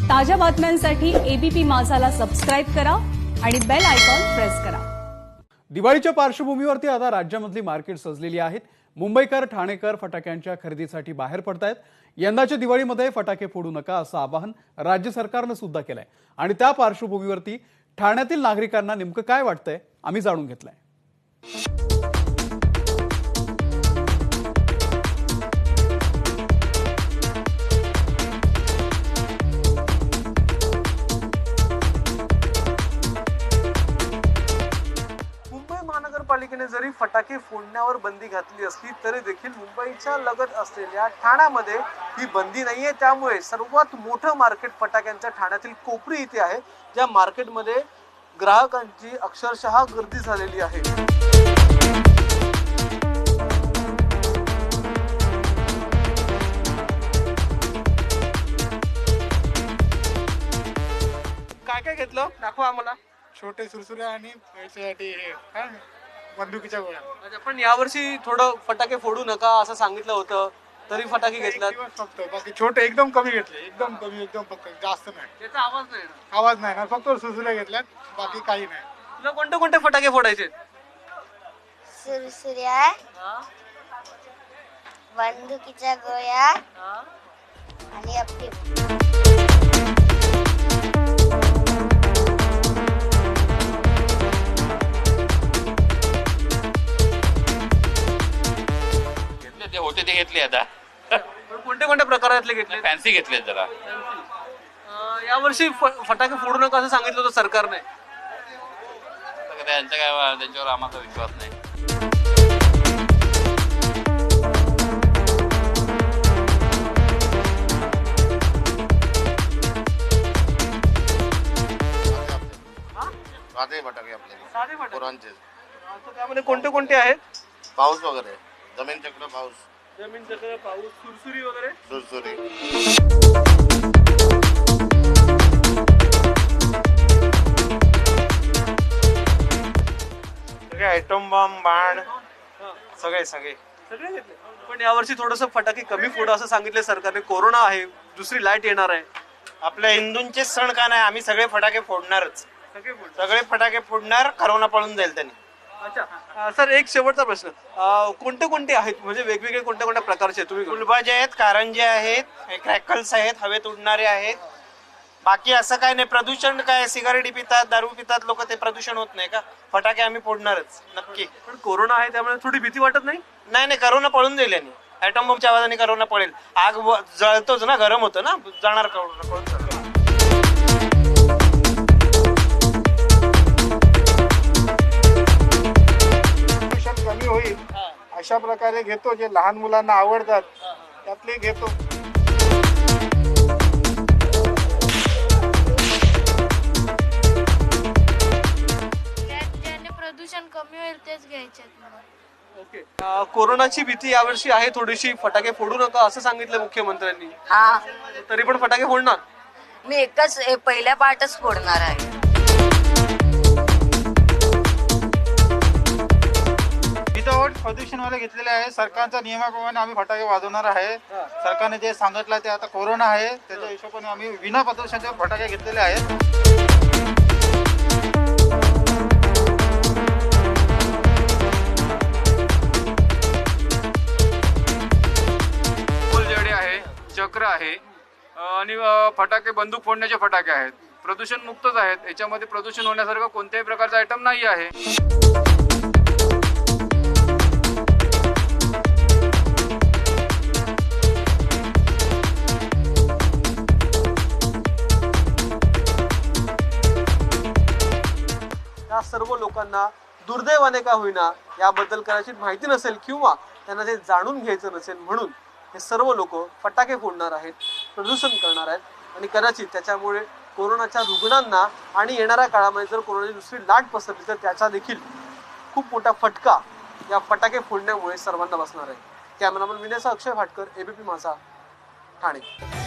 ताज्या बातम्यांसाठी ABP माझाला subscribe करा आणि बेल आयकॉन प्रेस करा। दिवाळीच्या पार्श्वभूमीवरती आता राज्यामधली मार्केट सजलेली आहेत। मुंबईकर ठाणेकर फटाक्यांच्या खरेदीसाठी बाहेर पडतायत। यंदाच्या दिवाळीमध्ये फटाके फोडू नका असं आवाहन राज्य सरकारनं सुद्धा केलंय आणि त्या पार्श्वभूमीवरती ठाण्यातील नागरिकांना नेमकं काय वाटतंय आम्ही जाणून घेतलंय। महानगरपालिकेने जरी फटाके फोडण्यावर बंदी घातली असली तरी देखील मुंबईच्या लगत असलेल्या ठाण्यामध्ये ही बंदी नाहीये। त्यामुळे सर्वात मोठं मार्केट फटाक्यांच्या ठाण्यातील कोपरी इथे आहे, ज्या मार्केटमध्ये ग्राहकांची अक्षरशः गर्दी झालेली आहे। काय काय घेतलं दाखवा आम्हाला। छोटे सुरसुरे आणि याच्यासाठी बंदुकीच्या गोळ्या। अच्छा, पण यावर्षी थोडं फटाके फोडू नका असं सांगितलं होतं, तरी फटाके घेतलात फक्त? बाकी छोटे एकदम कमी घेतले, एकदम कमी, एकदम फक्त, जास्त नाही। त्याचा आवाज नाही ना? आवाज नाही ना, फक्त सुरसुरे घेतल्यात, बाकी काही नाही। तुला कोणते कोणते फटाके फोडायचे? सुरसुऱ्या, बंदुकीच्या गोळ्या आणि अफीम। ते होते ते घेतले आता। पण कोणते कोणत्या प्रकारातले घेतले? फॅन्सी घेतले जरा। यावर्षी फटाके फोडू नका असं सांगितलं होतं सरकारने। त्यांचं काय, त्यांच्यावर आम्हाला विश्वास नाही। साधे फटाके आपले, साधे फटाके? पुरांचे। आता त्यामध्ये कोणते कोणते आहेत? पाऊस वगैरे, जमीन चक्र, पाऊस, जमीन चक्र, पाऊस, सुरसुरी वगैरे, सुरसुरी। सगळे आयटम बॉम्ब, बाण, सगळे सगळे सगळे घेतले। पण यावर्षी थोडस फटाके कमी फोडा असं सांगितलं सरकारने। कोरोना आहे, दुसरी लाईट येणार आहे। आपल्या हिंदूंचे सण का नाही, आम्ही सगळे फटाके फोडणारच, सगळे फोड। सगळे फटाके फोडणार, करोना पळून जाईल त्यांनी। अच्छा सर, एक शेवटचा प्रश्न, कोणते कोणते आहेत, म्हणजे वेगवेगळे कोणत्या कोणत्या प्रकारचे तुम्ही? गुलबाजे आहेत, कारंजे आहेत, क्रॅकल्स आहेत, हवेत उडणारे आहेत। बाकी असं काय नाही। प्रदूषण काय, सिगारेटी पितात, दारू पितात लोक, ते प्रदूषण होत नाही का? फटाके आम्ही फोडणारच नक्की। पण कोरोना आहे त्यामुळे थोडी भीती वाटत नाही? नाही नाही, करोना पळून जाईल यांनी। ॲटम बॉम्बच्या आवाजाने करोना पळेल। आग जळतोच ना, गरम होतं ना, जाणार करोना, पळून जाणार। कमी होईल अशा प्रकारे घेतो, जे लहान मुलांना आवडतात त्यातले घेतो। ज्याने प्रदूषण कमी होईल तेच घ्यायचे। ओके, कोरोनाची भीती यावर्षी आहे थोडीशी, फटाके फोडू नका असं सांगितलं मुख्यमंत्र्यांनी, हा, तरी पण फटाके फोडणार? मी एकच पहिल्या पार्टच फोडणार आहे। विदाउट प्रदूषणवाले घेतलेले आहे। सरकारच्या नियमाप्रमाणे आम्ही फटाके वाजवणार आहे। सरकारने जे सांगितलं ते, आता कोरोना आहे त्याच्या हिशोबाने आम्ही विना प्रदूषणाचे फटाके घेतलेले आहेत। फुलझडी आहे, चक्र आहे आणि फटाके, बंदूक फोडण्याचे फटाके आहेत। प्रदूषण मुक्तच आहेत, याच्यामध्ये प्रदूषण होण्यासारखं कोणत्याही प्रकारचा आयटम नाही आहे। या सर्व लोकांना दुर्दैवाने का होईना याबद्दल कदाचित माहिती नसेल किंवा त्यांना ते जाणून घ्यायचं नसेल, म्हणून हे सर्व लोक फटाके फोडणार आहेत, प्रदूषण करणार आहेत आणि कदाचित त्याच्यामुळे कोरोनाच्या रुग्णांना आणि येणाऱ्या काळामध्ये जर कोरोनाची दुसरी लाट पसरली तर त्याचा देखील खूप मोठा फटका या फटाके फोडण्यामुळे सर्वांना बसणार आहे। कॅमेरामन विनयचा अक्षय भाटकर, एबीपी माझा, ठाणे।